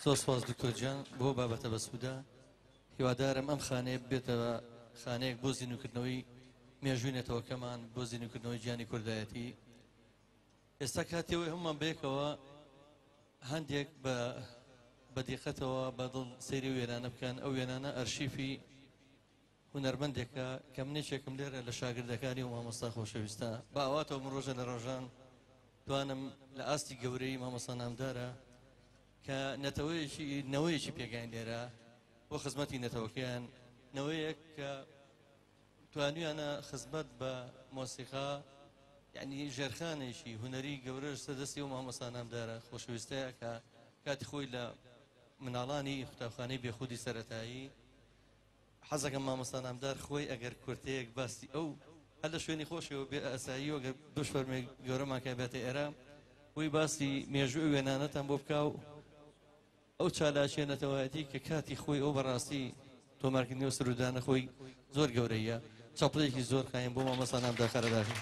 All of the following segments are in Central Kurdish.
زۆر سپاس دکتۆر جان بۆ بابەتە بەسوودا هیوادارم ئەم خانەیە بێتەوە خانەیەک بۆ زیندوکردنەوەی مێژووی نەتەوەکەمان بۆ زیندوکردنەوەی گیانی کوردایەتی. ئێستا کاتێەوەی هەمومان بەیەکەوە هەندێک بە دیقەتەوە بەدڵ سەیری وێرانە بکەن. ئەو وێنانە ئەرشیفی هونەرمەندێکە کە منێکێکم لێرە لە شاگردەکانی و مامۆستا خۆشەویستە بە ئەواتەوە من ڕۆژە لە ڕۆژان توانم لە ئاستی گەورەی مامۆستا نامدارە کە نەوەیەکی پێگەین لێرە بۆ خزمەتی نەتەوەکەیان نەوەیەک کە توانیانە خزمەت بە مۆسیقا یعنی ژێرخانێکی هونەری گەورەش سەردەستی و مامۆستا نامدارە خۆشەویستەیە کە کاتی خۆی لە مناڵانی قوتابخانەی بێخودی سەرەتایی حەزەکەم مامۆستا نامدار خۆی ئەگەر کورتەیەک باسی ئەو هەر لە شوێنی خۆشەوە بێ ئەسایی و ئەگەر دوش فەرمێ گەورەمان کە بێتە ئێرە وی باسی مێژووی وێنانەتان بۆ بکاو ئەو چالاکیە نەتەوایەتی کە کاتی خۆی ئەو بەڕاستی تۆمارکردنی و سرودانە خۆی زۆر گەورەیە. چاپڵەیەکی زۆر قایم بۆ مامۆستا نامدار خەرەداکەن.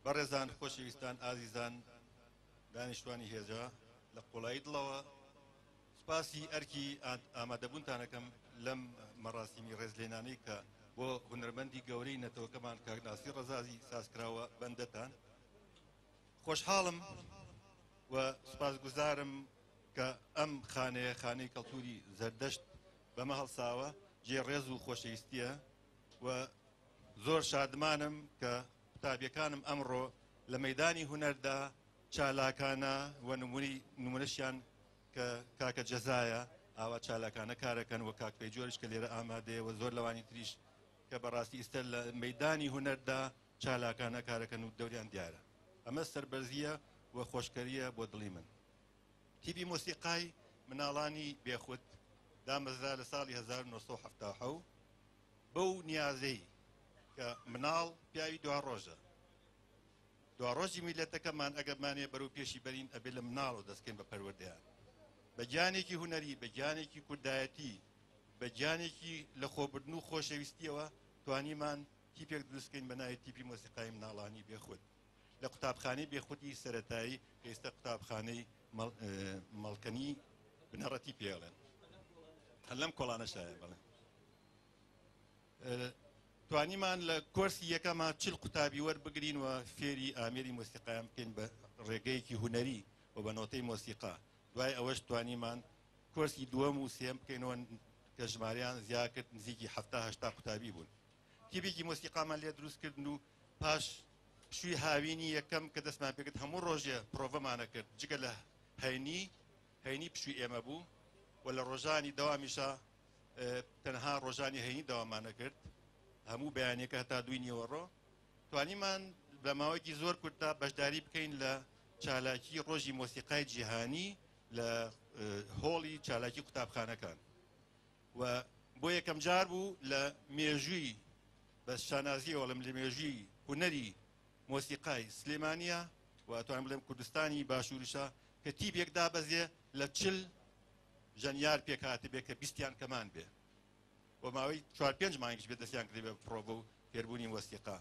بەڕێزان خۆشەویستان ئازیزان دانیشتوانی هێزە لە قوڵایی دڵەوە سپاسی ئەرکی ئامادەبوونتانەکەم لەم مەڕاستیمی ڕێزلێنانەی کە بۆ هونەرمەندی گەورەی نەتەوەکەمان کاک ناسیر ڕەزازی سازکراوە بەندەتان. خۆشحاڵم و سپاسگوزارم کە ئەم خانەیە خانەی کەڵتوری زەردەشت بەمە هەڵساوە جێڕێز و خۆشەویستیە و زۆر شادمانم کە قوتابیەکانم ئەمڕۆ لە مەیدانی هونەردا چالاکانە و نمونەشیان کە کاکە جەزایە ئاوا چالاکانە کارەکەن و کاک پەیجۆرش کە لێرە ئامادەیە و زۆر لەوانی تریش کە بەڕاستی ئێستا لە مەیدانی هونەردا چالاکانە کارەکەن و دەوریان دیارە. ئەمە سەربەرزیە و خۆشکەریە بۆ دڵی من. تیپی مۆسیقای مناڵانی بێخود دامەزرا لە ساڵی 1970 بەو نیازەی کە مناڵ پیاوی دوا ڕۆژە ڕۆژی میلەتەکەمان ئەگەرمانێ بەرەو پێشی بەرین ئەبێ لە مناڵ و دەستکەین بە پەروەردەیان بە گیانێکی هونەری بە گیانێکی کوردایەتی بە گیانێکی لە خۆبردن و خۆشەویستیەوە توانیمان تیپێک دروستکەین بە ناوی تیپی مۆسیقای مناڵانی بێخود لە قوتابخانەی بێخودی سەرەتایی کە ئێستا قوتابخانەی مەڵکەنی بنەڕەتی پێڵێن لەم کۆڵانە شایە بڵێن. توانیمان لە کۆرسی یەکەمە چل قوتابی وەربگرین و فێری ئامێری مۆسیقایان بکەین بە ڕێگەیەکی هونەری و بە نۆتەی مۆسیقا. دوای ئەوەش توانیمان کۆرسی دووەم و سێم بکەینەوە کە ژماریان زیاد کرد نزیکی 70-80 قوتابی بوون. تیپێکی مۆسیقامان لێ دروستکردن و پاش پشووی هاوینی یەکەم کە دەستمان پێکرد هەموو ڕۆژێ پرۆڤەمانە کرد جگە لە هەینی پشووی ئێمە بوو و لە ڕۆژانی دەوامیشە تەنها ڕۆژانی هەینی داوامانە کرد هەموو بەیانێکە هەتا دوی نیوەڕۆ توانیمان بە ماوەیەکی زۆر کورتدا بەشداری بکەین لە چالاکی ڕۆژی مۆسیقای جیهانی لە هۆڵی چالاکی قوتابخانەکان و بۆ یەکەم جار بوو لە مێژووی بە شانازیەوە لە مێژووی هونەری مۆسیقای سلێمانیە و توانم بڵێم کوردستانی باشووریشە کە تیپێک دابەزێ لە 40 ژەنیار پێکهاتە بێ کە 20یان کەمان بێ و ماوەی 4-5 مانگیش بێ دەستیان کردی بە پرۆڤە و فێربوونی مۆسیقا.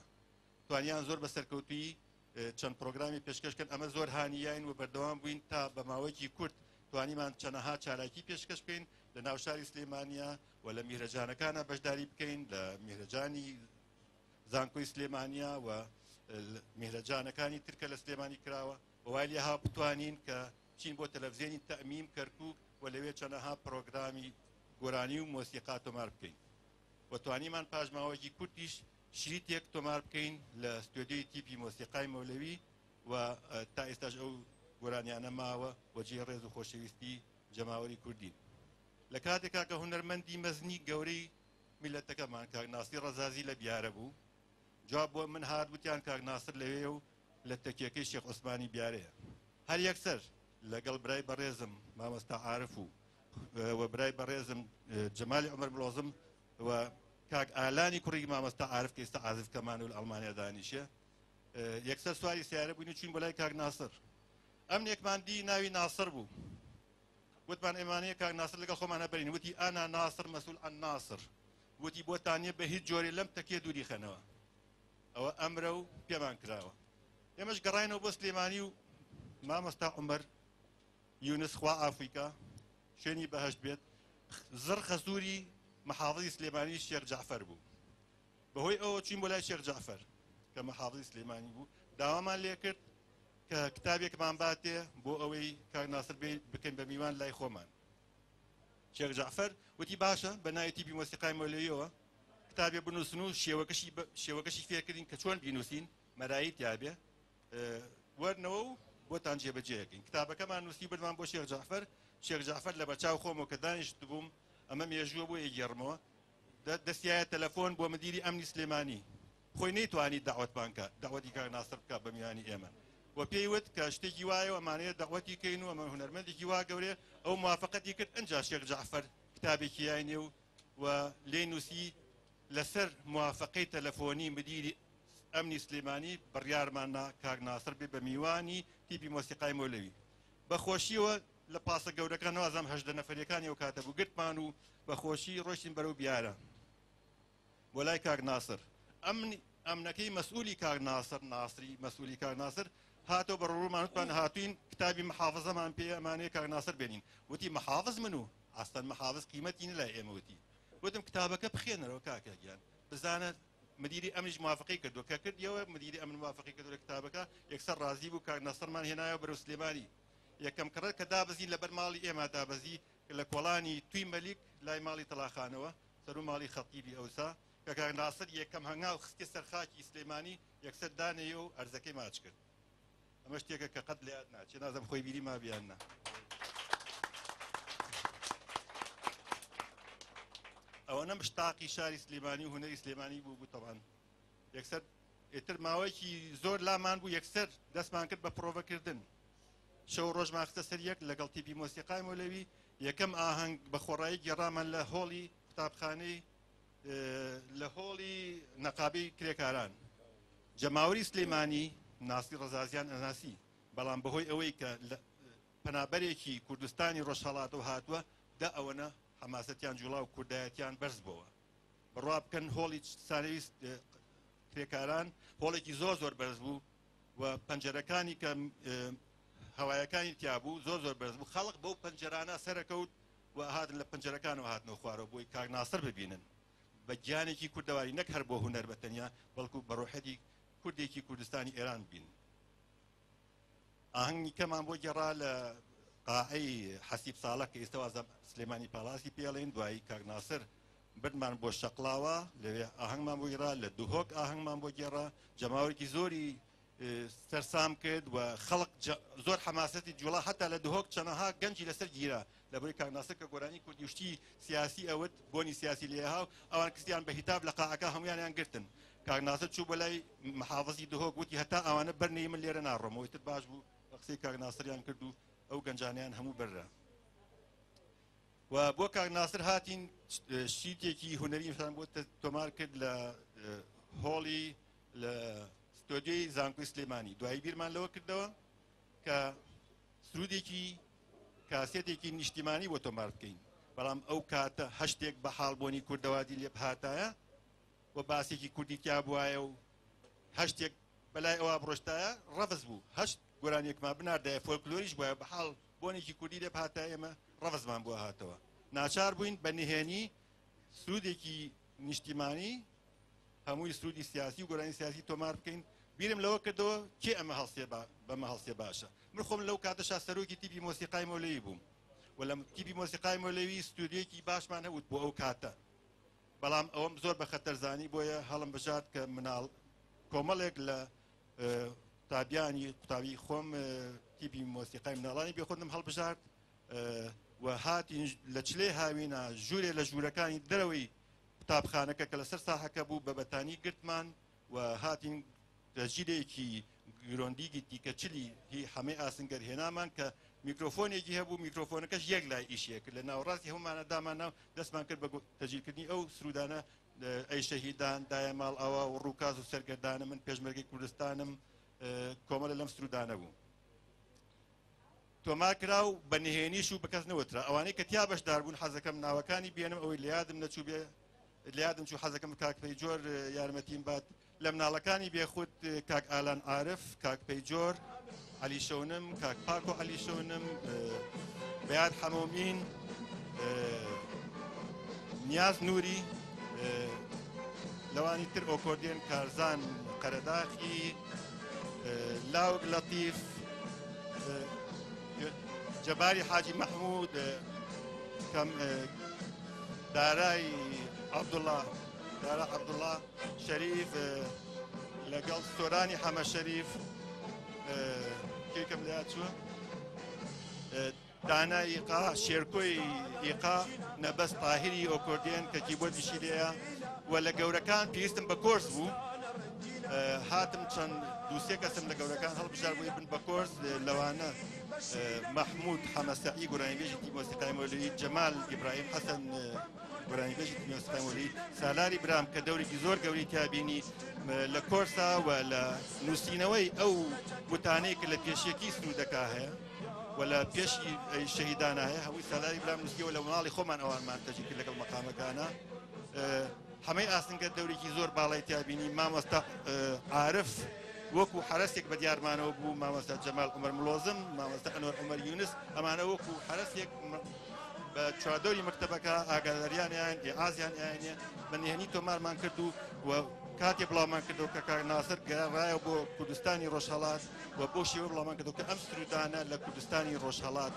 توانیان زۆر بە سەرکەوتوی چەند پرۆگرامی پێشکەشکردن ئەمە زۆر هانیین و بەردەوام بووین تا بە ماوەیەکی کورت توانیمان چەنەها چالاکی پێشکەش بکەین لە ناو شاری سلێمانیا و لە میهرەجانەکانە بەشداری بکەین لە میهرەجانی زانکۆی سلێمانیا و میهرەجانەکانی ترکە لە سلێمانی کراوە و وای لێها بتوانین کە چین بۆ تەلەڤیزیۆنی تەئمیم کەرکووک و لەوێ چەنەها پرۆگرامی گۆرانی و مۆسیقا تۆمار بکەین و توانیمان پاژماوەیەکی کورتیش شریتێک تۆمار بکەین لە ستۆدیۆی تیپی مۆسیقای مەولەوی و تا ئێستاش ئەو گۆرانیانە ماوە و جێڕێز و خۆشەویستی جەماوەری کوردین. لە کاتێکا کە هونەرمەندی مەزنی گەورەی میلەتەکەمان کاک ناسیر ڕەزازی لە بیارە بوو جواب بۆ من هات وتیان کاک ناسر لەوێ و لە تەکیەکەی شێخ عوسمانی بیارەیە هەر یەکسەر لەگەڵ برای بەڕێزم مامۆستا عارف و برای بەڕێزم جەمالی عومەر ملۆزم و کاک ئالانی کوڕی مامۆستا عارف کە ئێستا عازفکەمان و لە ئەڵمانیا دانیشە یەکسەر سواری سیارە بووین و چوین بۆ لای کاک ناسر. ئەم نێکماندی ناوی ناسر بوو وتمان ئێمانەیە کاک ناسر لەگەڵ خۆمانە بەرین وتی ئانا ناسر مەسئول عن ناسر وتی بۆتانیە بە هیچ جۆرێ لەم تەکێ دووری خەنەوە ئەوە ئەمرە و پێمان کراوە ئێمەش گەڕاینەوە بۆ سلێمانی و مامۆستا عومەر یونس خوا ئافریکا شوێنی بەهەشت بێت زڕ خەسووری محافظی سلێمانی شێخ جعفەر بوو بەهۆی ئەوە چوین بۆ لای شێخ جعفەر کە محافظی سلێمانی بوو داوامان لێ کرد کە کتابێکمان باتێ بۆ ئەوەی کاک ناسر بکەین بە میوان لای خۆمان شێخ جعفەر وتی باشە بە ناوی تیپی مۆسیقای مەولەویەوە کتابێ بنووسن و شێوەکەشی فێرکردین کە چۆن بینووسین مەرایی تیابێ وەرنەوە و بۆتان جێبەجێەکەین کتابەکەمان نووسی بردمان بۆ شێخ جعفەر شێخ جعفەر لە بەرچاو خۆمەوە کە دانیشت بووم ئەمە مێژووە بۆ یەگێڕمەوە دەستیایە تەلەفۆن بۆ مدیری ئەمنی سلێمانی خۆی نەیتوانی داوەتمان کە داوەتی کاک ناسر بکات بە میوانی ئێمە و پێی وت کە شتێکی وایە ئەمانەیە داوەتی کەین و ئەمە هونەرمەندێکی وا گەورێ ئەو موافقەتی کرد ئەنجا شێخ جعفەر کتابێکی یاینێ و لێ نووسی لەسەر موافقەی تەلەفۆنی مدیری ئەمنی سلێمانی بڕیارماننا کاک ناسر بێ بە میوانی تیپی مۆسیقای مەولەوی بەخۆشیەوە لە پاسە گەورەکان وازام هەژدە نەفەرەکانی ئەو کاتە بوو گرتمان و بەخۆشی ڕۆشتین بەرەو بیارە بۆ لای کاک ناسر ئەمنەکەی مەسئولی کاک ناسر ناسری مەسئولی کاک ناسر هاتەوە بە ڕوومانوتمان هاتوین کتابی محافظەمان پێ ئەمانەیە کاک ناسر بێنین وتی محافظ من و ئاستان محافظ قیمەتی نەلای ئێمە وتی وتم کتابەکە بخێنەرەوە کاکە گیان بزانە مدیری ئەمنیش موافقەی کردو کە کردیەوە مدیری ئەمن موافقەی کردو لە کتابەکە یەکسەر ڕازی بوو کاک ناسرمان هێنایەوە بەرەو سلێمانی یەکەم کڕەت کە دابەزی لەبەر ماڵی ئێمە دابەزی لە کۆڵانی توی مەلیک لای ماڵی تەڵاخانەوە سەر و ماڵی خەتیبی ئەوسا کە کاک ناسر یەکەم هەنگاو خستی سەر خاکی سلێمانی یەکسەر دانەیە و ئەرزەکەی ماچ کرد ئەمە شتێکە کە قەت لە یاد ناچێت نازەم خۆی بیری ما بیاننا ئەوە نە مشتاقی شاری سلێمانی و هونەری سلێمانی بوو تەمان یەکسەر ئێتر ماوەیەکی زۆر لامان بوو یەکسەر دەستمان کرد بە پرۆڤەکردن شەو ڕۆژمان خستە سەر یەک لەگەڵ تیپی مۆسیقای مەولەوی یەکەم ئاهەنگ بە خۆڕایی گێڕامان لە هۆڵی قوتابخانەی لە هۆڵی نەقابەی کرێکاران جەماوەری سلێمانی ناسی ڕەزازیان ئەناسی بەڵام بەهۆی ئەوەی کە پەنابەرێکی کوردستانی ڕۆژهەڵاتەوە هاتووە دا ئەوەنە حەماسەتیان جوڵا و کوردایەتیان بەرز بووە بڕوا بکەن هۆڵی سانەوی کرێکاران هۆڵێکی زۆر بەرز بوو و پەنجەرەکانی کە هەوایەکانی تیابوو زۆر بەرز بوو خەڵق بەو پەنجەرانە سەرەکەوت و هاتن لە پەنجەرەکانەوە هاتنەوە خوارەوە بۆی کاک ناسر ببینن بە گیانێکی کوردەواری نەک هەر بۆ هونەر بەتەنیا بەڵکو بەڕۆحەتی کوردێکی کوردستانی ئێران بین ئاهەنگی کەمان بۆ گێڕا لە قاعەی حەسیب ساڵە کە ئێستا وازە سلێمانی پاڵاسی پێڵێن دوایی کاک ناسر بردمان بۆ شەقڵاوە لەوێ ئاهەنگمان بۆ گێڕا لە دووهۆک ئاهەنگمان بۆ گێڕا جەماوەرێکی زۆری سەرسام کرد و خەڵق زۆر حەماسەتی جوڵا هەتا لە دووهۆک چەنەها گەنجی لەسەر گیرا لەبەرەوەی کاک ناسر کە گۆرانی کوردی وشتی سیاسی ئەوت بۆنی سیاسی لێهاو ئەوان کردیان بە هیتاب لە قاعەکە هەمویانیان گرتن کاک ناسر چوو بە لای محافظی دووهۆک وتی هەتا ئەوانە بەرنەی من لێرە ناڕۆمەوەی تر باش بوو بە قسەی کاک ناسریان کرد و ئەو گەنجانیان هەموو بەررا و بۆ کاک ناسر هاتین شیتێکی هونەری شان بۆ تۆمار کرد لە هۆڵی لە ستۆدیۆی زانکۆی سلێمانی دوایی بیرمان لەوە کردەوە کە سرودێکی کاسێتێکی نیشتیمانی بۆ تۆمار بکەین بەڵام ئەو کاتە هەشتێک بە حاڵبوونی کوردەوادی لێ هاتایە و باسێکی کوردی تیا بوایە و هەشتێک بەلای ئەوە بڕۆشتایە ڕەفز بوو هەشت گۆرانێکمان بناردایە فۆلکلۆریش بووە بە حاڵ بۆنێکی کوردی لێ هاتایە ئێمە ڕەفزمان بۆ هاتەوە ناچار بووین بە نهێنی سرودێکی نیشتیمانی هەمووی سرودی سیاسی و گۆرانی سیاسی تۆمار بکەین بیرم لەوە کردەوە کێ ئەمە بەمە هەڵسێ باشە من خۆم لەو کاتەشا سەرۆکی تیپی مۆسیقای مەولەوی بووم و لە تیپی مۆسیقای مەولەوی ستودیۆیەکی باشمان هەبوو بۆ ئەو کاتە بەڵام ئەوەم زۆر بە خەتەرزانی بۆیە هەڵم بژات کە مناڵ کۆمەڵێک لە قوتابیانی قوتابی خۆم تیپی مۆسیقای مناڵانی بێ خۆم هەڵبژات و هاتین لە چلێ هاوینە ژوورێ لە ژوورەکانی دەرەوەی قوتابخانەکە کە لەسەر ساحەکە بوو بە بەتانی گرتمان و هاتین تەجیرێکی گرۆندیگی دیکە چلی هی هەمەی ئاسنگەر هێنامان کە میکرۆفۆنێکی هەبوو میکرۆفۆنەکەش یەک لای ئیشەیە کرد لە ناوەڕاستی هەمومانە دامان ناو دەستمان کرد بە تەجیرکردنی ئەو سرودانە ئەی شەهیدان دایە ماڵ ئەوە و ڕووکاز و سەرگەردانە من پێشمەرگەی کوردستانم کۆمەڵە لەم سرودانە بوو تۆمار کرا و بە نهێنیش و بەکەس نەوترا ئەوانەی کە تیا بەشدار بوون حەزەکەم ناوەکانی بێنم ئەوەی لە یادم نەچوو بێ لە یادم چوو حەزەکەم کاک پەیجۆر یارمەتیم بات لە مناڵەکانی بێخود کاک ئالان عارف کاک پەیجۆر علی شەونم کاک پاکۆ علی شەونم بەیاد حەمۆمین نیاز نووری لەوانی تر ئۆکۆردێن کارزان قەرەداخی لاوک لەتیف جەباری حاجی مەحموود کەم دارای عەبدوڵڵا شەریف لەگەڵ سۆرانی حەمە شەریف کێکم لات چووە دانا ئیقا شێرکۆی ئیقا نەبەست تاهیری ئۆکۆردێن کە کیبۆردیشی لێیە و لە گەورەکان پێویستم بە کۆرس بوو هاتم چەند دووسێ کەسم لە گەورەکان هەڵبژار بووی بن بە کۆرس لەوانە محمود حەمەسەعی گۆرانیبێژی مۆسیقای مەولوی جەمال ئیبراهیم حەسەن گۆرانیبێژی مۆسیقای مەولوی سالاری برام کە دەورێکی زۆر گەوری تیابینی لە کۆرسا و لە نووسینەوەی ئەو گوتانەی کە لە پێشیەکی سنوودەکا هەیە و لە پێشی شەهیدانە هەیە هەمووی سالاری برام نووسیەوە لە ماڵی خۆمان ئەوانمان تەجی کرد لەگەڵ مەقامەکانە هەمەی ئاسنگە دەورێکی زۆر باڵای تیابینی مامۆستا عارف وەکو حرەسێک بە دیارمانەوە بوو مامۆستا جەمال عومەر ملۆزم مامۆستا ئەنوەر عومەر یونس ئەمانە وەکو حرەسێک بە چوادۆری مەکتەبەکە ئاگاداریانیان ئێعازیان یانە بە نهێنی تۆمارمان کرد و کاتێ بڵاومان کردەوە کە کاک ناسر گەڕایە بۆ کوردستانی ڕۆژهەڵات و بۆ شێوە بڵاومان کردەوە کە ئەم سرودانە لە کوردستانی ڕۆژهەڵات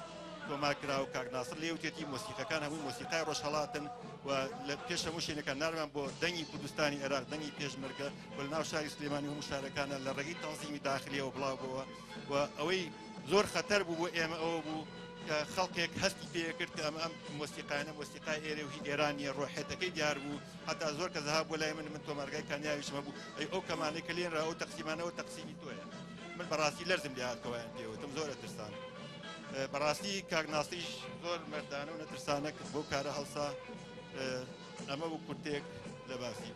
تۆمار کرا و کاک ناسر لێوتێتی مۆسیقەکان هەمووی مۆسیقای ڕۆژهەڵاتن و لە پێش هەموو شوێنەکان نارمان بۆ دەنگی کوردستانی عێراق دەنگی پێشمەرگە و لە ناو شاری سلێمانی هەموو شارەکانە لە ڕێگەی تەنزیمی داخلیەوە بڵاو بووە و ئەوەی زۆر خەتەر بوو بۆ ئێمە ئەوە بوو کە خەڵکێک هەستی پێ کرد کە ئەم مۆسیقایانە مۆسیقای ئێرە و هی ئێرانیە ڕۆحێتەکەی دیار بوو هەتا زۆر کە زەها بۆ لای من تۆمارگای کانیاویشمە بوو ئەی ئەو کەمانەی کە لێنرا ئەو تەقسیمانەوە تەقسیمی تۆیە من بەڕاستی لەرزم لێ هاتکەوەیان پێوتم زۆرە ترسان بەڕاستی کاک ناسیش زۆر مەردانە و نەترسانە کرد بۆ کارە هەڵسا ئەمە بوو کورتێک لە باسی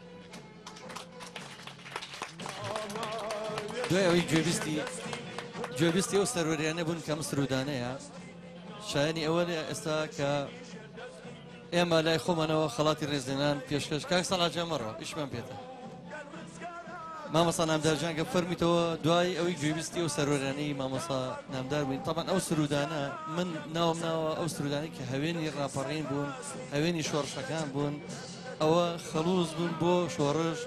دوای ئەوەی گوێبیستی ئەو سەرۆریانە بوون کەم سرودانەیە شایانی ئەوە ئێستا کە ئێمە لای خۆمانەوە خەڵاتی ڕێزێنان پێشکەش کاک سەڵاجە مەڕۆ ئیشمان پێێتە مامۆستا نامدارجان کە فەرمیتەوە دوای ئەوەی گوێبیستی ئەو سەرۆریانەی مامۆستا نامدار بووین تەمان ئەو سرودانە من ناوم ناوە ئەو سرودانی کە هەوێنی ڕاپەڕین بوون هەوێنی شۆڕشەکان بوون ئەوە خەڵوز بوون بۆ شۆڕش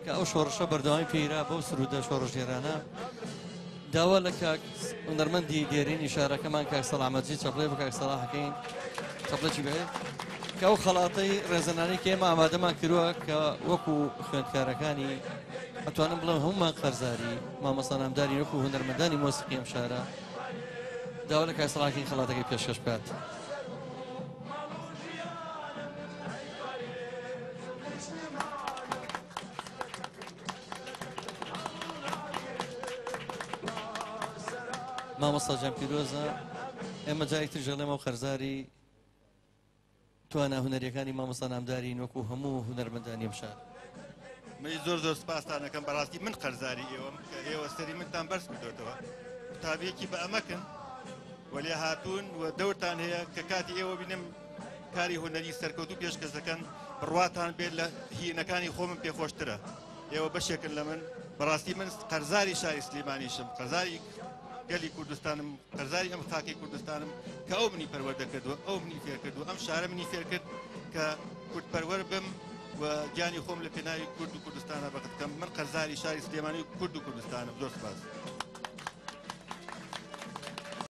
کە ئەو شۆڕشە بەردەوامی پێیرا بەو سرودە شۆڕژێرانە داوا لە کاک هونەرمەندی دێرینی شارەکەمان کاک سەڵامەتجی چەپڵێ بە کاک سەڵاحەکەین چەپڵێکی بێت کە ئەو خەڵاتەی ڕێزەنانی کە ئێمە ئامادەمان کردووە کە وەکو خوێندکارەکانی ئەتوانم بڵێم هەمومان قەرزاری مامۆستا نامداری وەکو هونەرمەندانی مۆسیقی ئەم شارە داوا لە کاک سەڵاحەکەی خەڵاتەکەی پێشکەش بکات مامۆستا جان پیرۆزە ئێمە جایتر ژەڵێمە و خەرزاری توانە هونەریەکانی مامۆستا نامدارین وەکو هەموو هونەرمەندانی ئەم شار منی زۆر سپاسانەکەم بەڕاستی من قەرزاری ئێوەم کە ئێوە سەری منتان بەرز کردوێتەوە قوتابیەکی بە ئەمەکن وەلێ هاتوون و دەورتان هەیە کە کاتی ئێوە بینم کاری هونەری سەرکەوتوو پێشکەسەکەن بڕواتان بێت لە هینەکانی خۆمم پێخۆشترە ئێوە بەشێکن لە من بەڕاستی من قەرزاری شاری سلێمانیشم قەرزاری گەلی کوردستانم قەرزاری ئەم خاکی کوردستانم کە ئەو منی پەروەردە کردووە ئەو منی فێر کردو ئەم شارە منی فێر کرد کە کوردپەروەر بم و گیانی خۆم لە پێناوی کورد و کوردستانە بەقت بکەم من قەرزاری شاری سلێمانی و کورد و کوردستانم زۆر سپاس